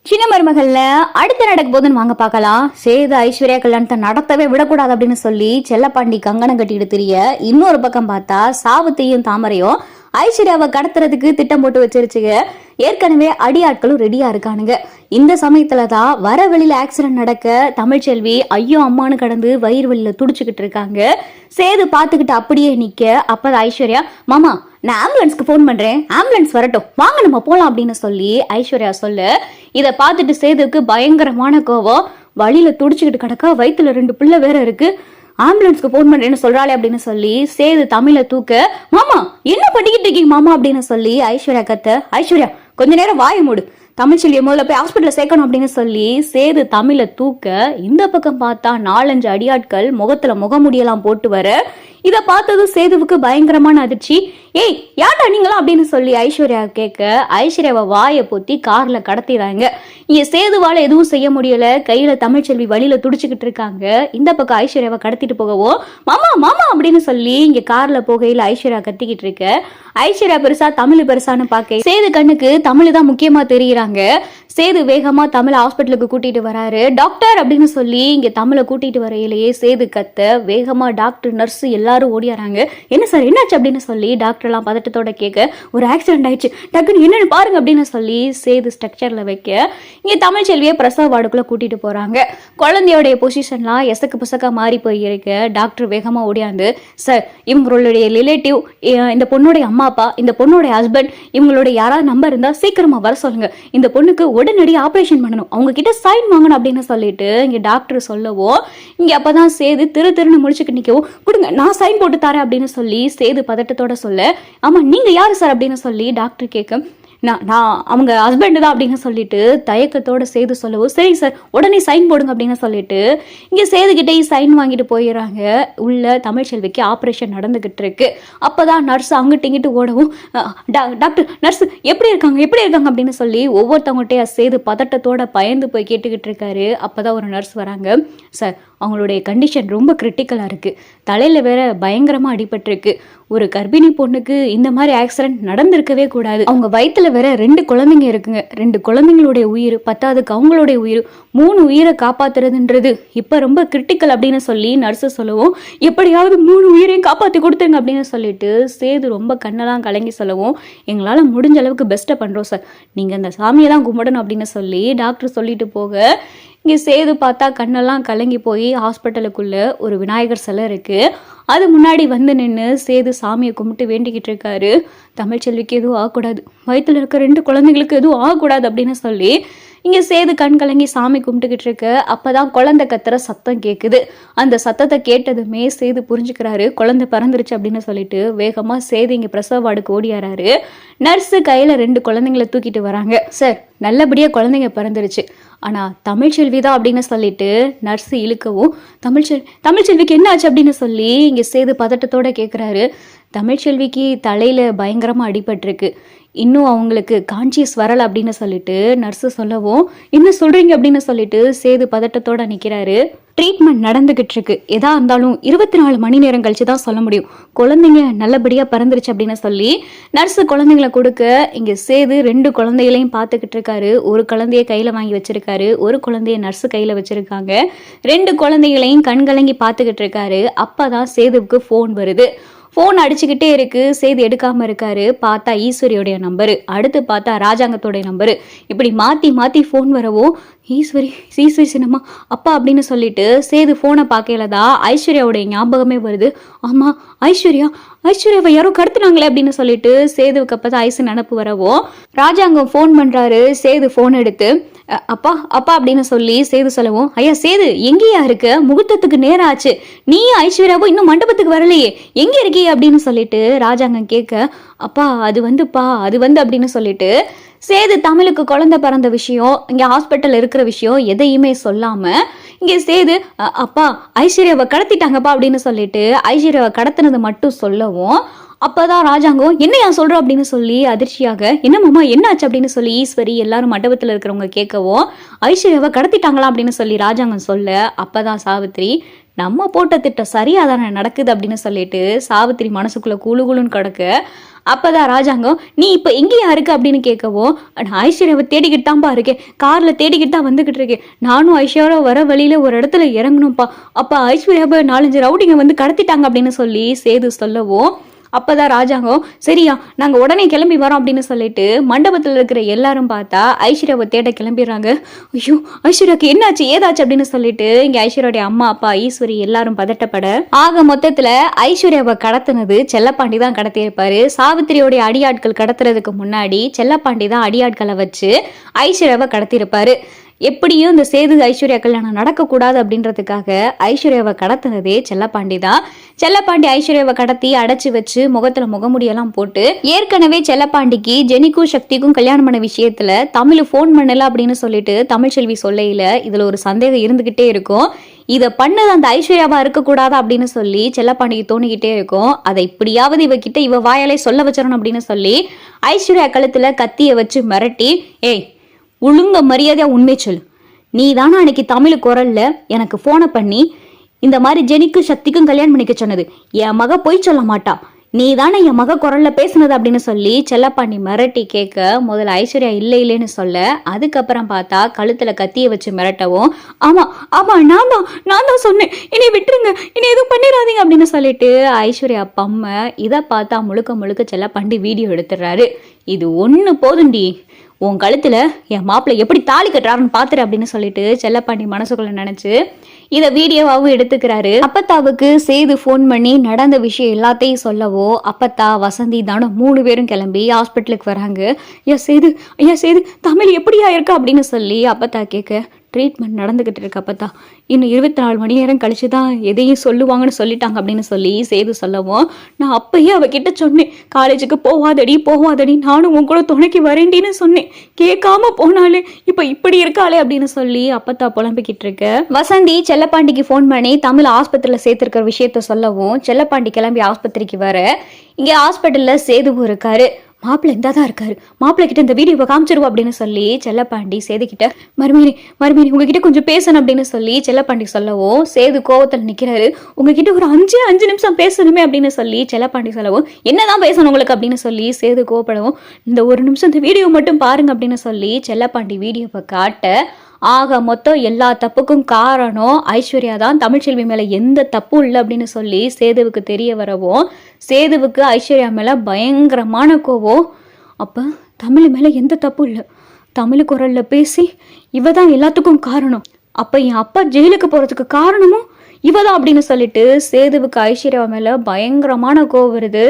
சின்ன மருமகள்ல அடுத்த நடக்க போதுன்னு வாங்க பார்க்கலாம். சேது ஐஸ்வர்யா கல்யாணத்தை நடத்தவே விடக்கூடாது அப்படின்னு சொல்லி செல்லப்பாண்டி கங்கணம் கட்டிட்டு தெரிய, இன்னொரு பக்கம் பார்த்தா சாவித்தியும் தாமரையும் ஐஸ்வர்யாவை கடத்துறதுக்கு திட்டம் போட்டு வச்சிருச்சுங்க. ஏற்கனவே அடியாட்களும் ரெடியா இருக்கானுங்க. இந்த சமயத்துல தான் வர வெளியில ஆக்சிடென்ட் நடக்க தமிழ்ச்செல்வி ஐயோ அம்மானு கடந்து வயிறு வெளியில துடிச்சுக்கிட்டு இருக்காங்க. சேது பார்த்துக்கிட்டு அப்படியே நிக்க, அப்பதான் ஐஸ்வர்யா மாமா நான் ஆம்புலன்ஸ்க்கு ஃபோன் பண்றேன், ஆம்புலன்ஸ் வரட்டும் வாங்க நம்ம போலாம் அப்படின்னு சொல்லி ஐஸ்வர்யா சொல்ல, இதை பார்த்துட்டு சேதுக்கு பயங்கரமான கோவம். வழியில துடிச்சுக்கிட்டு கிடக்கா, வயிற்றுல 2 பிள்ளை வேற இருக்கு, ஆம்புலன்ஸ்க்கு போன் பண்றேன்னு சொல்றாளே அப்படின்னு சொல்லி சேது தமிழ தூக்க, மாமா என்ன பண்ணிக்கிட்டு இருக்கீங்க மாமா அப்படின்னு சொல்லி ஐஸ்வர்யா கத்த, ஐஸ்வர்யா கொஞ்ச நேரம் வாய மூடு, தமிழ்ச்செல்வியை முதல்ல போய் ஹாஸ்பிட்டல் சேர்க்கணும் அப்படின்னு சொல்லி சேது தமிழ தூக்க, இந்த பக்கம் பார்த்தா 4-5 அடியாட்கள் முகத்துல முகமுடியெல்லாம் போட்டு வர, இதை பார்த்ததும் சேதுவுக்கு பயங்கரமான அதிர்ச்சி. ஏய் யாட்டா நீங்களா அப்படின்னு சொல்லி ஐஸ்வர்யா கேட்க, ஐஸ்வர்யாவை வாயை பொத்தி கார்ல கடத்திடுறாங்க. இங்க சேதுவால எதுவும் செய்ய முடியல, கையில தமிழ்ச்செல்வி வழியில துடிச்சுக்கிட்டு இருக்காங்க. இந்த பக்கம் ஐஸ்வர்யாவை கடத்திட்டு போகவும், மாமா மாமா அப்படின்னு சொல்லி இங்க கார்ல போகையில ஐஸ்வர்யா கத்திக்கிட்டு இருக்க, ஐஸ்வர்யா பெருசா தமிழ் பெருசான்னு பார்க்க சேது கண்ணுக்கு தமிழ் தான் முக்கியமா தெரியுறாங்க. சேது வேகமா தமிழ் ஹாஸ்பிட்டலுக்கு கூட்டிட்டு வராரு. டாக்டர் அப்படின்னு சொல்லி இங்க தமிழை கூட்டிட்டு வரையிலேயே சேது கத்த, வேகமா டாக்டர் நர்ஸ் எல்லாரும் ஓடியாராங்க. என்ன சார் என்னாச்சு அப்படின்னு சொல்லி டாக்டர் எல்லாம் பதட்டத்தோட கேட்க, ஒரு ஆக்சிடென்ட் ஆயிடுச்சு டக்குன்னு என்னன்னு பாருங்க அப்படின்னு சொல்லி சேது ஸ்ட்ரக்சர்ல வைக்க, இங்க தமிழ்ச்செல்வியை பிரசவ வார்டுக்குள்ள கூட்டிட்டு போறாங்க. குழந்தையோடைய பொசிஷன்லாம் எசக்கு புசக்கா மாறி போய் இருக்க, டாக்டர் வேகமா ஓடியாந்து, சார் இவங்களுடைய ரிலேட்டிவ், இந்த பொண்ணுடைய அம்மா அப்பா, இந்த பொண்ணுடைய ஹஸ்பண்ட், இவங்களுடைய யாராவது நம்பர் இருந்தா சீக்கிரமா வர சொல்லுங்க, இந்த பொண்ணுக்கு உடனடி ஆபரேஷன் பண்ணணும், அவங்க கிட்ட சைன் வாங்கணும் அப்படின்னு சொல்லிட்டு இங்க டாக்டர் சொல்லவும், இங்க அப்பதான் சேது திருன்னு முடிச்சுட்டு நிக்கவும், கொடுங்க நான் சைன் போட்டு தரேன் அப்படின்னு சொல்லி சேது பதட்டத்தோட சொல்ல, ஆமா நீங்க யாரு சார் அப்படின்னு சொல்லி டாக்டர் கேட்க, நான் அவங்க ஹஸ்பண்ட் தான் அப்படின்னு சொல்லிட்டு தயக்கத்தோட சேது சொல்லவும், சரி சார் உடனே சைன் போடுங்க அப்படின்னு சொல்லிட்டு இங்க சேதுகிட்டே சைன் வாங்கிட்டு போயிடுறாங்க. உள்ள தமிழ்ச்செல்விக்கு ஆப்ரேஷன் நடந்துகிட்டு இருக்கு. அப்பதான் நர்ஸ் அங்கிட்டு இங்கிட்டு ஓடவும், டாக்டர் நர்ஸ் எப்படி இருக்காங்க அப்படின்னு சொல்லி ஒவ்வொருத்தவங்ககிட்டயே சேது பதட்டத்தோட பயந்து போய் கேட்டுக்கிட்டு இருக்காரு. அப்பதான் ஒரு நர்ஸ் வராங்க. சார் அவங்களுடைய கண்டிஷன் ரொம்ப கிரிட்டிக்கலா இருக்கு, தலையில வேற பயங்கரமா அடிபட்டிருக்கு, ஒரு கர்ப்பிணி பொண்ணுக்கு இந்த மாதிரி ஆக்சிடென்ட் நடந்திருக்கவே கூடாது, அவங்க வயிற்றுல வேற 2 குழந்தைங்க இருக்குங்க, 2 குழந்தைங்களுடைய உயிர் பத்தாதுக்கு அவங்களுடைய உயிர், 3 உயிரை காப்பாத்துறதுன்றது இப்ப ரொம்ப கிரிட்டிக்கல் அப்படின்னு சொல்லி நர்ஸ் சொல்லவும், எப்படியாவது 3 உயிரையும் காப்பாத்தி கொடுத்துருங்க அப்படின்னு சொல்லிட்டு சேது ரொம்ப கண்ணெல்லாம் கலங்கி சொல்லவும், எங்களால முடிஞ்ச அளவுக்கு பெஸ்ட்டை பண்றோம் சார், நீங்க அந்த சாமியை தான் கும்பிடணும் அப்படின்னு சொல்லி டாக்டர் சொல்லிட்டு போக, இங்கே சேது பார்த்தா கண்ணெல்லாம் கலங்கி போய் ஹாஸ்பிட்டலுக்குள்ள ஒரு விநாயகர் சிலை இருக்கு, அது முன்னாடி வந்து நின்று சேது சாமியை கும்பிட்டு வேண்டிக்கிட்டு இருக்காரு. தமிழ்ச்செல்விக்கு எதுவும் ஆகக்கூடாது, வயிற்றுல இருக்க 2 குழந்தைங்களுக்கு எதுவும் ஆகக்கூடாது அப்படின்னு சொல்லி இங்கே சேது கண் கலங்கி சாமி கும்பிட்டுக்கிட்டு இருக்கு. அப்பதான் குழந்தை கத்துற சத்தம் கேட்குது. அந்த சத்தத்தை கேட்டதுமே சேது புரிஞ்சுக்கிறாரு குழந்தை பிறந்துருச்சு அப்படின்னு சொல்லிட்டு வேகமா சேது இங்கே பிரசவ வார்டுக்கு ஓடியாராரு. நர்ஸு கையில 2 குழந்தைங்களை தூக்கிட்டு வராங்க. சார் நல்லபடியா குழந்தைங்க பிறந்துருச்சு, ஆனா தமிழ்ச்செல்வி தான் அப்படின்னு சொல்லிட்டு நர்ஸ் இழுக்கவும், தமிழ்ச்செல்விக்கு என்ன ஆச்சு அப்படின்னு சொல்லி இங்க சேது பதட்டத்தோட கேட்குறாரு. தமிழ்ச்செல்விக்கு தலையில பயங்கரமா அடிபட்டிருக்கு, இன்னும் அவங்களுக்கு கான்சியஸ் வரல அப்படின்னு சொல்லிட்டு நர்ஸு சொல்லவும், என்ன சொல்றீங்க அப்படின்னு சொல்லிட்டு சேது பதட்டத்தோட நிக்கிறாரு. ட்ரீட்மெண்ட் நடந்துகிட்டு இருக்கு, எதா இருந்தாலும் 24 மணி நேரம் கழிச்சு தான் சொல்ல முடியும், குழந்தைங்க நல்லபடியா பிறந்துருச்சு அப்படின்னு சொல்லி நர்ஸு குழந்தைங்களை கொடுக்க, இங்க சேது 2 குழந்தைகளையும் பார்த்துக்கிட்டு இருக்காரு. ஒரு குழந்தைய கையில வாங்கி வச்சிருக்காரு, ஒரு குழந்தைய நர்ஸு கையில வச்சிருக்காங்க. 2 குழந்தைகளையும் கண்கலங்கி பார்த்துக்கிட்டு இருக்காரு. அப்பதான் சேதுவுக்கு ஃபோன் வருது. ஃபோன் அடிச்சுக்கிட்டே இருக்கு, சேது எடுக்காம இருக்காரு. பார்த்தா ஈஸ்வரியோடைய நம்பரு, அடுத்து பார்த்தா ராஜாங்கத்தோடைய நம்பரு, இப்படி மாத்தி ஃபோன் வரவும், ஈஸ்வரி சின்னம்மா அப்பா அப்படின்னு சொல்லிட்டு சேது ஃபோனை பார்க்கலதான் ஐஸ்வர்யாவுடைய ஞாபகமே வருது. ஆமா ஐஸ்வர்யாவை யாரோ கடத்துனாங்களே அப்படின்னு சொல்லிட்டு சேதுவுக்கு அப்பதான் ஐசு நினப்பு வரவும், ராஜாங்கம் ஃபோன் பண்றாரு. சேது ஃபோன் எடுத்து அப்பா அப்படின்னு சொல்லி சேது சொல்லவும், ஐயா சேது எங்கேயா இருக்க, முகூர்த்தத்துக்கு நேரம் ஆச்சு, நீயும் ஐஸ்வர்யாவும் இன்னும் மண்டபத்துக்கு வரலையே, எங்க இருக்கீ அப்படின்னு சொல்லிட்டு ராஜாங்கம் கேட்க, அப்பா அது வந்து அப்படின்னு சொல்லிட்டு சேது தமிழுக்கு குழந்தை பிறந்த விஷயம், இங்க ஹாஸ்பிட்டல் இருக்கிற விஷயம் எதையுமே சொல்லாம இங்க சேது அப்பா ஐஸ்வர்யாவை கடத்திட்டாங்கப்பா அப்படின்னு சொல்லிட்டு ஐஸ்வர்யாவை கடத்தினது மட்டும் சொல்லவும், அப்பதான் ராஜாங்கம் என்னையா சொல்றோம் அப்படின்னு சொல்லி அதிர்ச்சியாக, என்ன மாமா என்னாச்சு அப்படின்னு சொல்லி ஈஸ்வரி எல்லாரும் மண்டபத்துல இருக்கிறவங்க கேட்கவும், ஐஸ்வர்யாவை கடத்திட்டாங்களா அப்படின்னு சொல்லி ராஜாங்கம் சொல்ல, அப்பதான் சாவித்திரி நம்ம போட்ட திட்டம் சரியா தானே நடக்குது அப்படின்னு சொல்லிட்டு சாவித்திரி மனசுக்குள்ள குழுன்னு கிடக்க, அப்பதான் ராஜாங்கம் நீ இப்ப எங்கேயா இருக்கு அப்படின்னு கேட்கவும், நான் ஐஸ்வர்யாவை தேடிக்கிட்டு தான்ப்பா இருக்கேன், கார்ல தேடிக்கிட்டு தான் வந்துகிட்டு இருக்கேன், நானும் ஐஸ்வர்யா வர வழியில ஒரு இடத்துல இறங்கணும்ப்பா, அப்ப ஐஸ்வர்யாவை 4-5 ரவுடிங்க வந்து கடத்திட்டாங்க அப்படின்னு சொல்லி சேது சொல்லவும், அப்பதான் ராஜாங்கம் சரியா நாங்க உடனே கிளம்பி வரோம் அப்படின்னு சொல்லிட்டு மண்டபத்தில் இருக்கிற எல்லாரும் பார்த்தா ஐஸ்வர்யாவை தேட கிளம்பிடுறாங்க. ஐயோ ஐஸ்வர்யாவுக்கு என்னாச்சு ஏதாச்சு அப்படின்னு சொல்லிட்டு இங்க ஐஸ்வர்யாவுடைய அம்மா அப்பா ஈஸ்வரி எல்லாரும் பதட்டப்பட, ஆக மொத்தத்துல ஐஸ்வர்யாவை கடத்தினது செல்லப்பாண்டி தான் கடத்தியிருப்பாரு. சாவித்திரியோடைய அடியாட்கள் கடத்துறதுக்கு முன்னாடி செல்லப்பாண்டி தான் அடியாட்களை வச்சு ஐஸ்வர்யாவை கடத்தியிருப்பாரு. எப்படியும் இந்த சேது ஐஸ்வர்யா கல்யாணம் நடக்கக்கூடாது அப்படின்றதுக்காக ஐஸ்வர்யாவை கடத்தினதே செல்லப்பாண்டி தான். செல்லப்பாண்டி ஐஸ்வர்யாவை கடத்தி அடைச்சி வச்சு முகத்துல முகமுடியெல்லாம் போட்டு, ஏற்கனவே செல்லப்பாண்டிக்கு ஜெனிக்கும் சக்திக்கும் கல்யாணம் பண்ண விஷயத்துல தமிழ் ஃபோன் பண்ணல அப்படின்னு சொல்லிட்டு தமிழ்ச்செல்வி சொல்லையில இதுல ஒரு சந்தேகம் இருந்துகிட்டே இருக்கும். இதை பண்ணது அந்த ஐஸ்வர்யாவா இருக்கக்கூடாது அப்படின்னு சொல்லி செல்லப்பாண்டிக்கு தோணிக்கிட்டே இருக்கும். அதை இப்படியாவது இவகிட்ட இவ வாயாலே சொல்ல வச்சிடணும் அப்படின்னு சொல்லி ஐஸ்வர்யா கழுத்துல கத்திய வச்சு மிரட்டி, ஏய் ஒழுங்க மரியாதையா உண்மை சொல்லு, நீ தானே அன்னைக்கு தமிழ் குரல்ல எனக்கு போனை பண்ணி இந்த மாதிரி ஜெனிக்கும் சக்திக்கும் கல்யாணம் பண்ணிக்க சொன்னது, என் மக பொய் சொல்ல மாட்டா, நீ தானே என் மக குரல்ல பேசுனது அப்படின்னு சொல்லி செல்லப்பாண்டி மிரட்டி கேட்க, முதல்ல ஐஸ்வர்யா இல்லைன்னு சொல்ல, அதுக்கப்புறம் பார்த்தா கழுத்துல கத்திய வச்சு மிரட்டவும், ஆமா ஆமா நான் தான் சொன்னேன், என்னை விட்டுருங்க, என்னை எதுவும் பண்ணிடாதீங்க அப்படின்னு சொல்லிட்டு ஐஸ்வர்யா பம்ம. இதை பார்த்தா முழுக்க முழுக்க செல்லப்பாண்டி வீடியோ எடுத்துடுறாரு. இது ஒண்ணு போதுண்டி, உன் கழுத்துல என் மாப்பிள்ளை எப்படி தாலி கட்டுறாருன்னு பாத்துரு அப்படின்னு சொல்லிட்டு செல்லப்பாண்டி மனசுக்குள்ள நினைச்சு இதை வீடியோவாகவும் எடுத்துக்கிறாரு. அப்பத்தாவுக்கு சேது ஃபோன் பண்ணி நடந்த விஷயம் எல்லாத்தையும் சொல்லவோ, அப்பத்தா வசந்தி தானும் 3 பேரும் கிளம்பி ஹாஸ்பிட்டலுக்கு வராங்க. ஐயா சேது தமிழ் எப்படியா இருக்கா அப்படின்னு சொல்லி அப்பத்தா கேட்க, ட்ரீட்மெண்ட் நடந்துகிட்டு இருக்கு அப்பத்தா, இன்னும் 24 மணி நேரம் கழிச்சு தான் எதையும் சொல்லுவாங்கன்னு சொல்லிட்டாங்க அப்படின்னு சொல்லி சேது சொல்லவும், நான் அப்பயே அவகிட்ட சொன்னேன், காலேஜுக்கு போவாதடி நானும் உன் கூட துணைக்கு வரேண்டின்னு சொன்னேன், கேட்காம போனாலே இப்ப இப்படி இருக்காளே அப்படின்னு சொல்லி அப்பத்தா புலம்பிக்கிட்டு இருக்க. வசந்தி செல்லப்பாண்டிக்கு ஃபோன் பண்ணி தமிழ் ஆஸ்பத்திரியில சேர்த்திருக்கிற விஷயத்த சொல்லவும், செல்லப்பாண்டி கிளம்பி ஆஸ்பத்திரிக்கு வர, இங்க ஹாஸ்பிட்டல்ல சேதுவும் இருக்காரு. மாப்பிள்ளை இந்தாதான் இருக்காரு, மாப்பிள்ளை கிட்ட இந்த வீடியோவை காமிச்சிருவோம் அப்படின்னு சொல்லி செல்லப்பாண்டி சேது கிட்ட, மறுமணி உங்ககிட்ட கொஞ்சம் பேசணும் அப்படின்னு சொல்லி செல்லப்பாண்டி சொல்லவும், சேது கோவத்தில் நிக்கிறாரு. உங்ககிட்ட ஒரு 5 நிமிஷம் பேசணுமே அப்படின்னு சொல்லி செல்லப்பாண்டி சொல்லவும், என்னதான் பேசணும் உங்களுக்கு அப்படின்னு சொல்லி சேது கோவப்படவும், இந்த 1 நிமிஷம் இந்த வீடியோ மட்டும் பாருங்க அப்படின்னு சொல்லி செல்லப்பாண்டி வீடியோவை காட்ட, ஆக மொத்தம் எல்லா தப்புக்கும் காரணம் ஐஸ்வர்யா தான், தமிழ்ச்செல்வி மேல எந்த தப்பும் இல்லை அப்படின்னு சொல்லி சேதுவுக்கு தெரிய வரவும், சேதுவுக்கு ஐஸ்வர்யா மேல பயங்கரமான கோவம். அப்ப தமிழ் மேல எந்த தப்பும் இல்லை, தமிழ் குரல்ல பேசி இவ தான் எல்லாத்துக்கும் காரணம், அப்ப என் அப்பா ஜெயிலுக்கு போறதுக்கு காரணமும் இவதான் அப்படின்னு சொல்லிட்டு சேதுவுக்கு ஐஸ்வர்யா மேல பயங்கரமான கோவம் வருது.